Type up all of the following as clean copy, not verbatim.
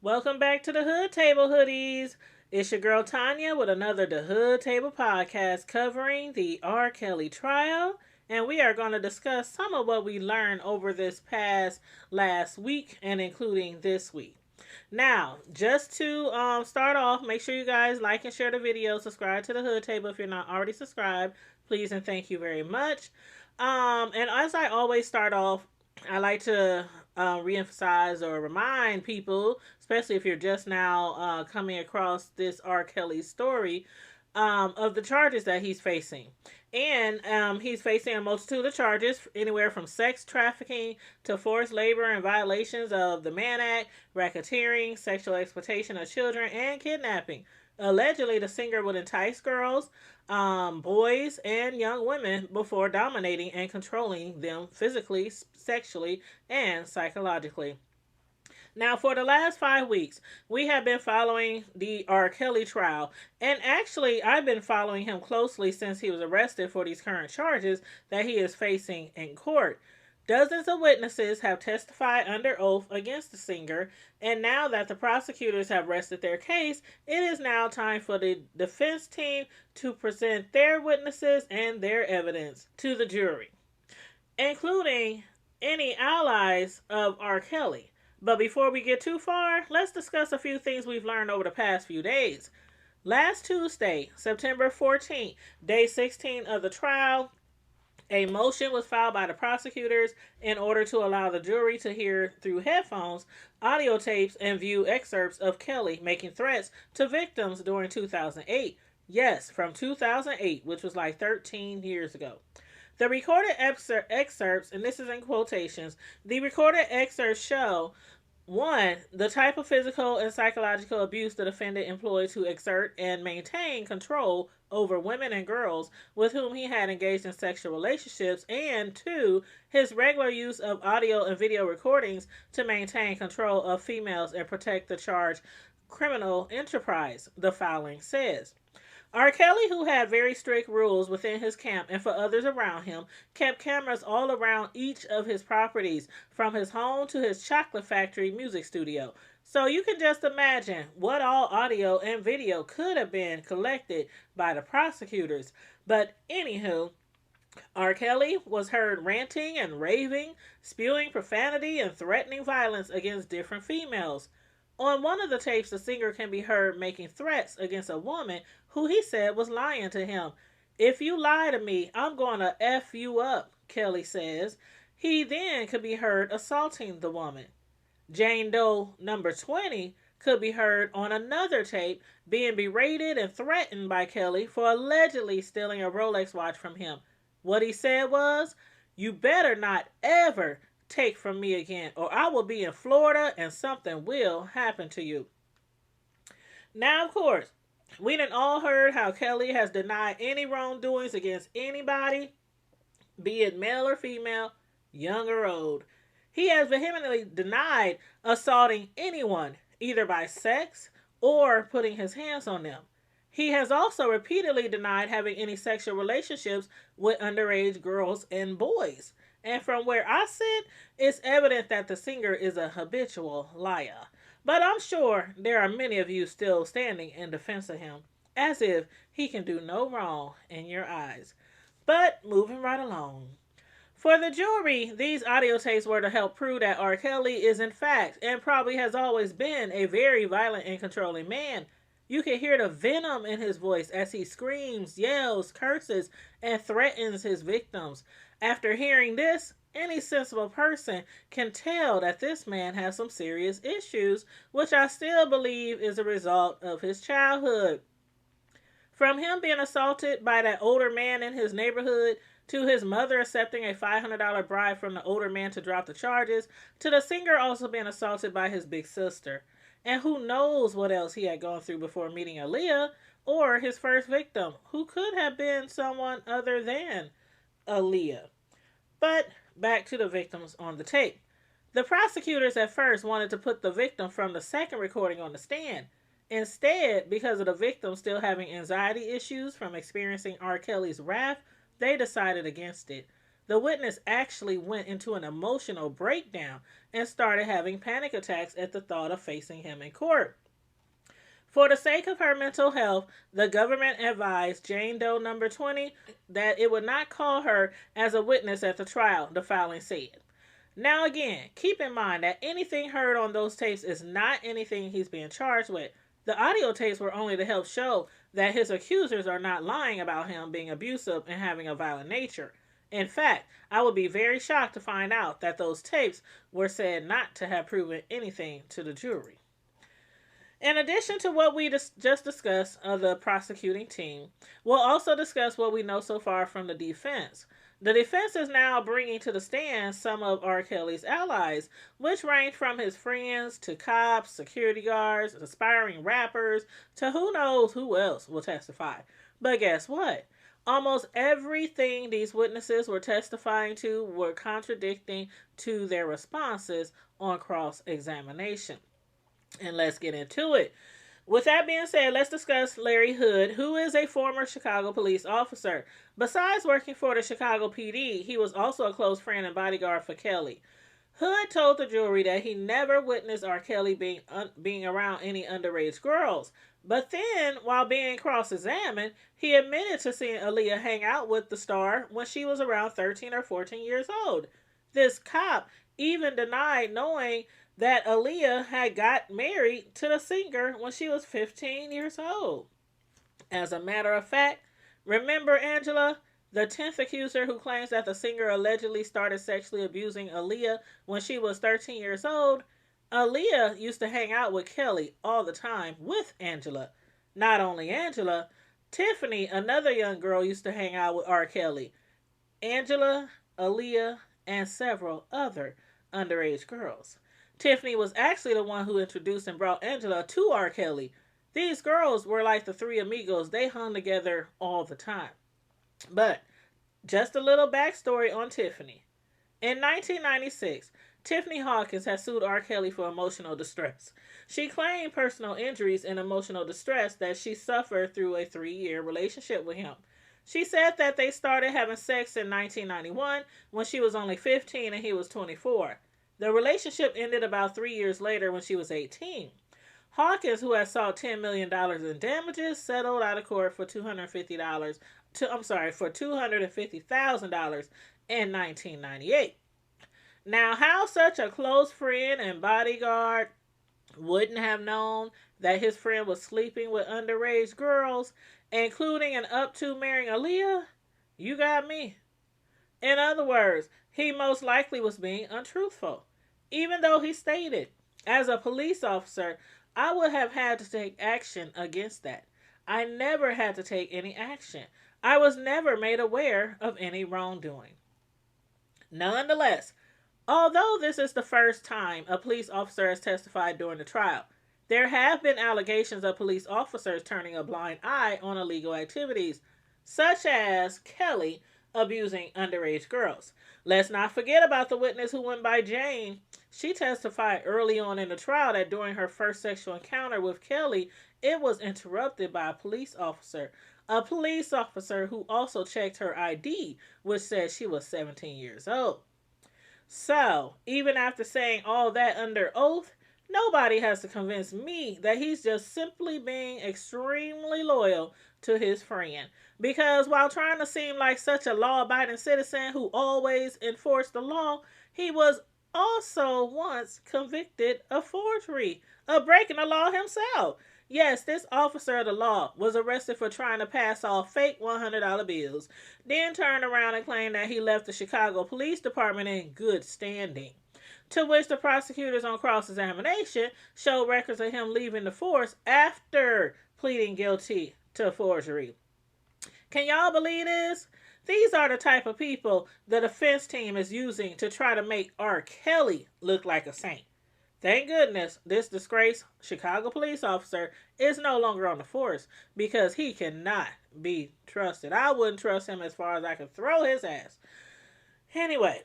Welcome back to the Hood Table Hoodies. It's your girl Tanya with another The Hood Table podcast covering the R. Kelly trial. And we are going to discuss some of what we learned over this past last week and including this week. Now, just to start off, make sure you guys like and share the video. Subscribe to the Hood Table if you're not already subscribed. Please and thank you very much. And as I always start off, I like to reemphasize or remind people, especially if you're just now coming across this R. Kelly story, of the charges that he's facing. And he's facing a multitude of charges, anywhere from sex trafficking to forced labor and violations of the Mann Act, racketeering, sexual exploitation of children, and kidnapping. Allegedly, the singer would entice girls, boys, and young women before dominating and controlling them physically, sexually, and psychologically. Now, for the last 5 weeks, we have been following the R. Kelly trial. And actually, I've been following him closely since he was arrested for these current charges that he is facing in court. Dozens of witnesses have testified under oath against the singer, and now that the prosecutors have rested their case, it is now time for the defense team to present their witnesses and their evidence to the jury, including any allies of R. Kelly. But before we get too far, let's discuss a few things we've learned over the past few days. Last Tuesday, September 14th, day 16 of the trial, a motion was filed by the prosecutors in order to allow the jury to hear through headphones audio tapes and view excerpts of Kelly making threats to victims during 2008. Yes, from 2008, which was like 13 years ago. The recorded excerpts, and this is in quotations, the recorded excerpts show one, the type of physical and psychological abuse the defendant employed to exert and maintain control over women and girls with whom he had engaged in sexual relationships, and two, his regular use of audio and video recordings to maintain control of females and protect the charged criminal enterprise, the filing says. R. Kelly, who had very strict rules within his camp and for others around him, kept cameras all around each of his properties, from his home to his chocolate factory music studio. So you can just imagine what all audio and video could have been collected by the prosecutors. But anywho, R. Kelly was heard ranting and raving, spewing profanity and threatening violence against different females. On one of the tapes, the singer can be heard making threats against a woman who he said was lying to him. "If you lie to me, I'm going to F you up," Kelly says. He then could be heard assaulting the woman. Jane Doe number 20 could be heard on another tape being berated and threatened by Kelly for allegedly stealing a Rolex watch from him. What he said was, "You better not ever take from me again, or I will be in Florida and something will happen to you." Now, of course, we done all heard how Kelly has denied any wrongdoings against anybody, be it male or female, young or old. He has vehemently denied assaulting anyone, either by sex or putting his hands on them. He has also repeatedly denied having any sexual relationships with underage girls and boys. And from where I sit, it's evident that the singer is a habitual liar. But I'm sure there are many of you still standing in defense of him, as if he can do no wrong in your eyes. But moving right along. For the jury, these audio tapes were to help prove that R. Kelly is in fact, and probably has always been, a very violent and controlling man. You can hear the venom in his voice as he screams, yells, curses, and threatens his victims. After hearing this, any sensible person can tell that this man has some serious issues, which I still believe is a result of his childhood. From him being assaulted by that older man in his neighborhood, to his mother accepting a $500 bribe from the older man to drop the charges, to the singer also being assaulted by his big sister. And who knows what else he had gone through before meeting Aaliyah, or his first victim, who could have been someone other than Aaliyah. But back to the victims on the tape. The prosecutors at first wanted to put the victim from the second recording on the stand. Instead, because of the victim still having anxiety issues from experiencing R. Kelly's wrath, they decided against it. the witness actually went into an emotional breakdown and started having panic attacks at the thought of facing him in court. For the sake of her mental health, the government advised Jane Doe number 20 that it would not call her as a witness at the trial, the filing said. Now, again, keep in mind that anything heard on those tapes is not anything he's being charged with. The audio tapes were only to help show that his accusers are not lying about him being abusive and having a violent nature. In fact, I would be very shocked to find out that those tapes were said not to have proven anything to the jury. In addition to what we just discussed of the prosecuting team, we'll also discuss what we know so far from the defense. The defense is now bringing to the stand some of R. Kelly's allies, which range from his friends to cops, security guards, aspiring rappers, to who knows who else will testify. But guess what? Almost everything these witnesses were testifying to were contradicting to their responses on cross-examination. And let's get into it. With that being said, let's discuss Larry Hood, who is a former Chicago police officer. Besides working for the Chicago PD, he was also a close friend and bodyguard for Kelly. Hood told the jury that he never witnessed R. Kelly being around any underage girls. But then, while being cross-examined, he admitted to seeing Aaliyah hang out with the star when she was around 13 or 14 years old. This cop even denied knowing that Aaliyah had got married to the singer when she was 15 years old. As a matter of fact, remember Angela, the 10th accuser who claims that the singer allegedly started sexually abusing Aaliyah when she was 13 years old? Aaliyah used to hang out with Kelly all the time with Angela. Not only Angela, Tiffany, another young girl, used to hang out with R. Kelly. Angela, Aaliyah, and several other underage girls. Tiffany was actually the one who introduced and brought Angela to R. Kelly. These girls were like the three amigos. They hung together all the time. But just a little backstory on Tiffany. In 1996, Tiffany Hawkins had sued R. Kelly for emotional distress. She claimed personal injuries and emotional distress that she suffered through a 3-year relationship with him. She said that they started having sex in 1991 when she was only 15 and he was 24. The relationship ended about 3 years later when she was 18. Hawkins, who had sought $10 million in damages, settled out of court for $250,000 in 1998. Now, how such a close friend and bodyguard wouldn't have known that his friend was sleeping with underage girls, including and up to marrying Aaliyah? You got me. In other words, he most likely was being untruthful. Even though he stated, as a police officer, I would have had to take action against that. I never had to take any action. I was never made aware of any wrongdoing. Nonetheless, although this is the first time a police officer has testified during the trial, there have been allegations of police officers turning a blind eye on illegal activities, such as Kelly abusing underage girls. Let's not forget about the witness who went by Jane. She testified early on in the trial that during her first sexual encounter with Kelly, it was interrupted by a police officer who also checked her ID, which said she was 17 years old. So, even after saying all that under oath, nobody has to convince me that he's just simply being extremely loyal to his friend. Because while trying to seem like such a law-abiding citizen who always enforced the law, he was also once convicted of forgery, of breaking the law himself. Yes, this officer of the law was arrested for trying to pass off fake $100 bills, then turned around and claimed that he left the Chicago Police Department in good standing. To which the prosecutors on cross-examination showed records of him leaving the force after pleading guilty to forgery. Can y'all believe this? These are the type of people the defense team is using to try to make R. Kelly look like a saint. Thank goodness this disgraced Chicago police officer is no longer on the force because he cannot be trusted. I wouldn't trust him as far as I could throw his ass. Anyway,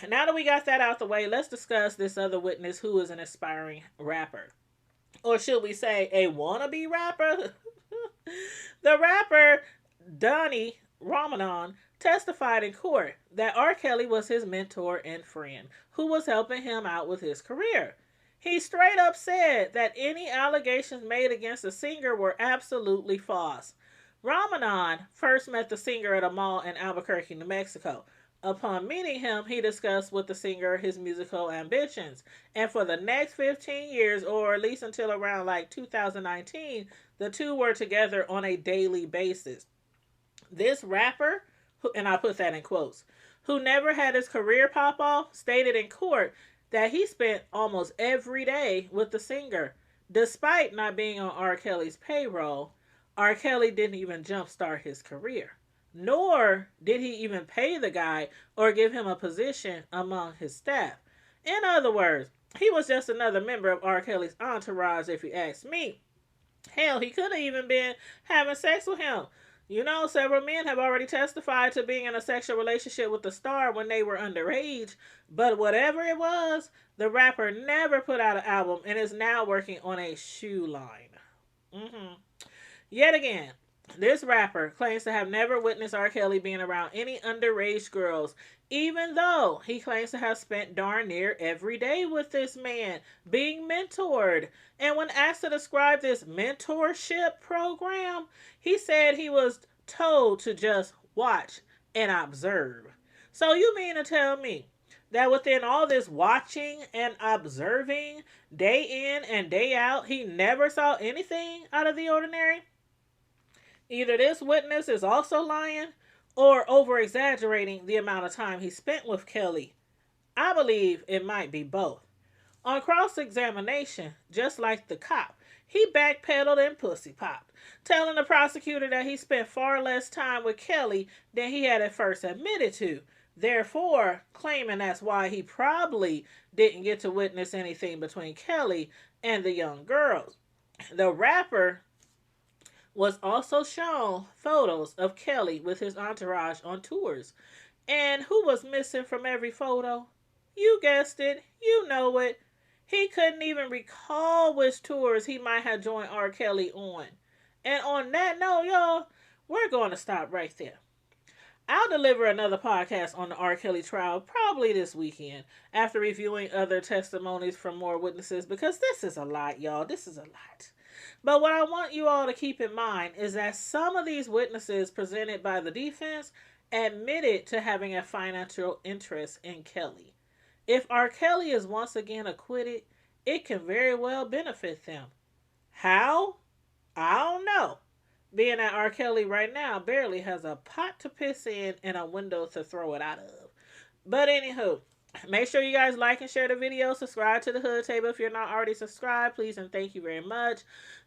now that we got that out the way, let's discuss this other witness who is an aspiring rapper. Or should we say a wannabe rapper? The rapper Donnie Ramadan testified in court that R. Kelly was his mentor and friend who was helping him out with his career. He straight up said that any allegations made against the singer were absolutely false. Ramadan first met the singer at a mall in Albuquerque, New Mexico. Upon meeting him, he discussed with the singer his musical ambitions. And for the next 15 years, or at least until around like 2019, the two were together on a daily basis. This rapper, and I put that in quotes, who never had his career pop off, stated in court that he spent almost every day with the singer. Despite not being on R. Kelly's payroll, R. Kelly didn't even jumpstart his career. Nor did he even pay the guy or give him a position among his staff. In other words, he was just another member of R. Kelly's entourage, if you ask me. Hell, he could have even been having sex with him. You know, several men have already testified to being in a sexual relationship with the star when they were underage. But whatever it was, the rapper never put out an album and is now working on a shoe line. Yet again, this rapper claims to have never witnessed R. Kelly being around any underage girls, even though he claims to have spent darn near every day with this man, being mentored. And when asked to describe this mentorship program, he said he was told to just watch and observe. So you mean to tell me that within all this watching and observing, day in and day out, he never saw anything out of the ordinary? Either this witness is also lying or over exaggerating the amount of time he spent with Kelly. I believe it might be both. On cross examination, just like the cop, he backpedaled and pussy popped, telling the prosecutor that he spent far less time with Kelly than he had at first admitted to, therefore claiming that's why he probably didn't get to witness anything between Kelly and the young girls. The rapper was also shown photos of Kelly with his entourage on tours. And who was missing from every photo? You guessed it. You know it. He couldn't even recall which tours he might have joined R. Kelly on. And on that note, y'all, we're going to stop right there. I'll deliver another podcast on the R. Kelly trial probably this weekend after reviewing other testimonies from more witnesses, because this is a lot, y'all. This is a lot. But what I want you all to keep in mind is that some of these witnesses presented by the defense admitted to having a financial interest in Kelly. If R. Kelly is once again acquitted, it can very well benefit them. How? I don't know. Being that R. Kelly right now barely has a pot to piss in and a window to throw it out of. But anywho, make sure you guys like and share the video. Subscribe to the Hood Table if you're not already subscribed. Please and thank you very much.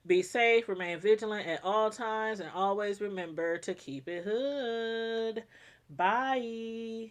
Be safe, remain vigilant at all times, and always remember to keep it hood. Bye.